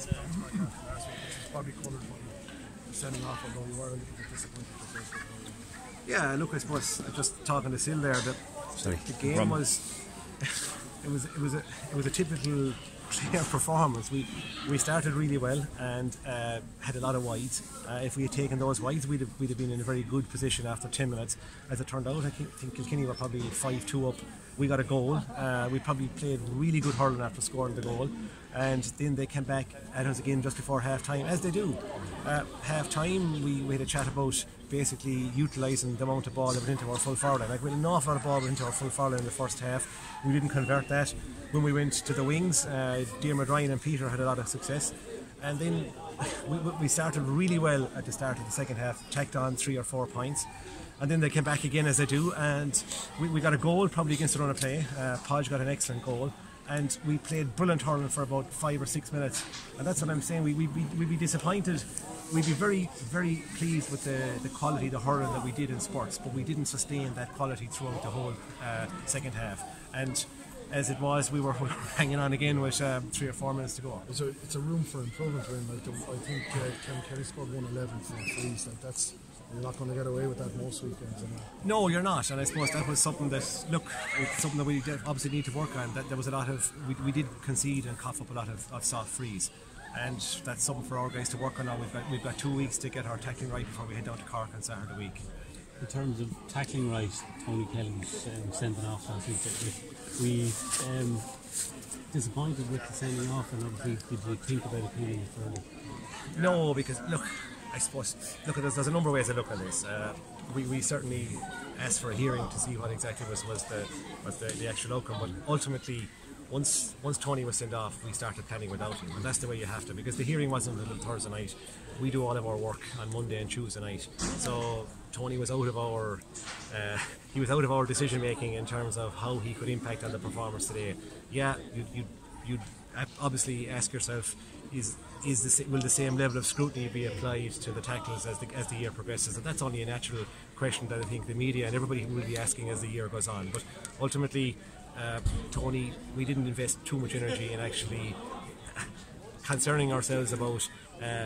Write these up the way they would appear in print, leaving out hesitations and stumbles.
last week, which was probably coloured by the sending off, although we were a little bit disappointed with the first goal. Yeah, look, I suppose just talking to Sil there, that the game was it was a typical Clare performance. We started really well and had a lot of wides. If we had taken those wides, we'd have been in a very good position after 10 minutes. As it turned out, I think Kilkenny were probably 5-2 up. We got a goal. We probably played really good hurling after scoring the goal, and then they came back at us again just before half time, as they do. Half time, we had a chat about basically utilising the amount of ball that went into our full forward line. Like, we had an awful lot of ball went into our full forward line in the first half. We didn't convert that. When we went to the wings, Diarmuid, Ryan and Peter had a lot of success, and then we started really well at the start of the second half, tacked on 3 or 4 points, and then they came back again as they do, and we got a goal probably against the run of play. Podge got an excellent goal, and we played brilliant hurling for about 5 or 6 minutes, and that's what I'm saying. We'd be disappointed. We'd be very, very pleased with the quality of the hurling that we did in sports, but we didn't sustain that quality throughout the whole second half. And as it was, we were hanging on again with 3 or 4 minutes to go. It's a room for improvement. I think Kevin Kelly scored 111 for the frees. Like, that's, you're not going to get away with that most weekends. No, you're not, and I suppose that was something that, look, it's something that we obviously need to work on. That there was a lot of, we did concede and cough up a lot of soft frees, and that's something for our guys to work on now. We've got 2 weeks to get our tackling right before we head down to Cork on Saturday week. In terms of tackling right, Tony Kelly's sending off last week, we disappointed with the sending off, and obviously did you think about appealing further? No, because look, I suppose there's a number of ways to look at this. We certainly asked for a hearing to see what exactly was the actual outcome, but ultimately, once Tony was sent off, we started planning without him, and that's the way you have to, because the hearing wasn't until Thursday night. We do all of our work on Monday and Tuesday night, so Tony was out of our decision making in terms of how he could impact on the performance today. Yeah, you'd obviously ask yourself, will the same level of scrutiny be applied to the tackles as the year progresses? And that's only a natural question that I think the media and everybody will be asking as the year goes on. But ultimately, Tony, we didn't invest too much energy in actually concerning ourselves about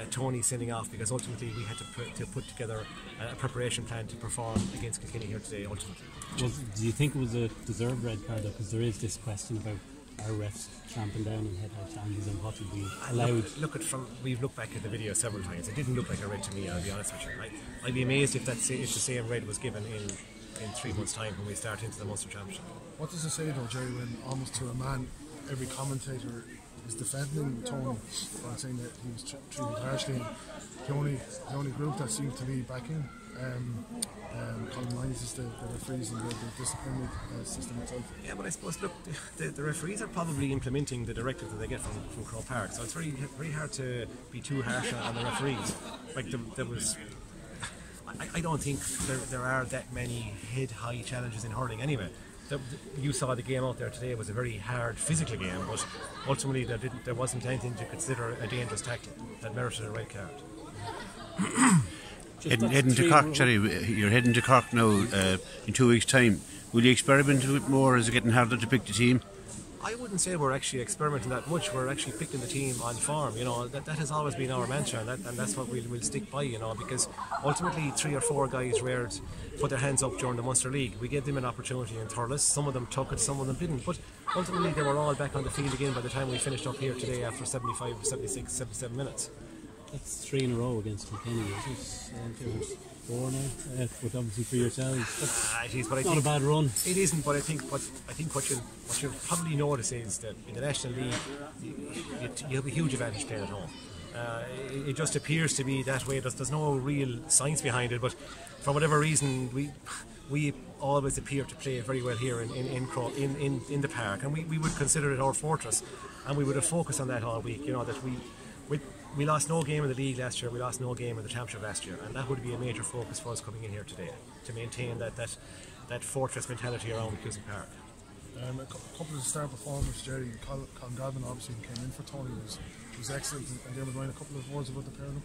Tony sending off, because ultimately we had to put together a preparation plan to perform against Kilkenny here today. Ultimately, do you think it was a deserved red card? Because there is this question about our refs clamping down on head-high challenges and what would be allowed. We've looked back at the video several times. It didn't look like a red to me, I'll be honest with you. I'd be amazed if the same red was given in 3 months' time when we start into the Munster Championship. What does it say though, Gerry, when almost to a man every commentator is defending Tony for saying that he was treated harshly? The only group that seems to be backing Colin Lyons is the referees and the disciplinary system itself. Yeah, but I suppose, look, the referees are probably implementing the directive that they get from Crow Park, so it's very, very hard to be too harsh on the referees. Like, there was, I don't think there are that many head-high challenges in hurling anyway. You saw the game out there today. It was a very hard physical game, but ultimately there wasn't anything to consider a dangerous tackle that merited a red card. Heading to Cork, Gerry, you're heading to Cork now in 2 weeks' time. Will you experiment a bit more? Is it getting harder to pick the team? I wouldn't say we're actually experimenting that much. We're actually picking the team on form. You know, that has always been our mantra, and that's what we'll stick by. You know, because ultimately 3 or 4 guys put their hands up during the Munster League. We gave them an opportunity in Thurles. Some of them took it, some of them didn't. But ultimately they were all back on the field again by the time we finished up here today after 75, 76, 77 minutes. That's 3 in a row against Kilkenny, is it? 4 now, but obviously for yourselves. It is, but not a bad run. It isn't, but I think what you'll probably notice is that in the National League you have a huge advantage playing at home. It just appears to be that way. There's no real science behind it, but for whatever reason we always appear to play very well here in the park, and we would consider it our fortress, and we would have focused on that all week. You know, that we lost no game in the league last year, we lost no game in the championship last year, and that would be a major focus for us coming in here today, to maintain that fortress mentality around Cusack Park. A couple of the star performers, Gerry, Colin Godwin obviously came in for Tony, was excellent, and Diarmuid Ryan, a couple of words about the pair of them.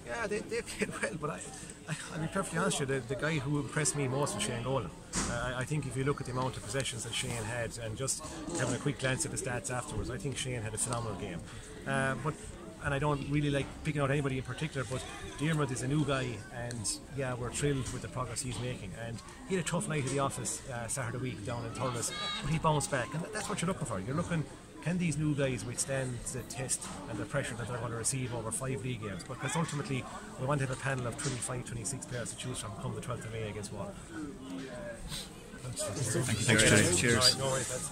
Yeah, they played well, but I'll be perfectly honest with you, the guy who impressed me most was Shane Golan. I think if you look at the amount of possessions that Shane had, and just having a quick glance at the stats afterwards, I think Shane had a phenomenal game. But and I don't really like picking out anybody in particular, but Diarmuid is a new guy, and yeah, we're thrilled with the progress he's making. And he had a tough night at the office Saturday week down in Thurles, but he bounced back, and that's what you're looking for. You're looking, can these new guys withstand the test and the pressure that they're going to receive over 5 league games? Because ultimately, we want to have a panel of 25, 26 players to choose from come the 12th of May against Wall. Thanks, Gerry. Cheers. All right, no worries, lads.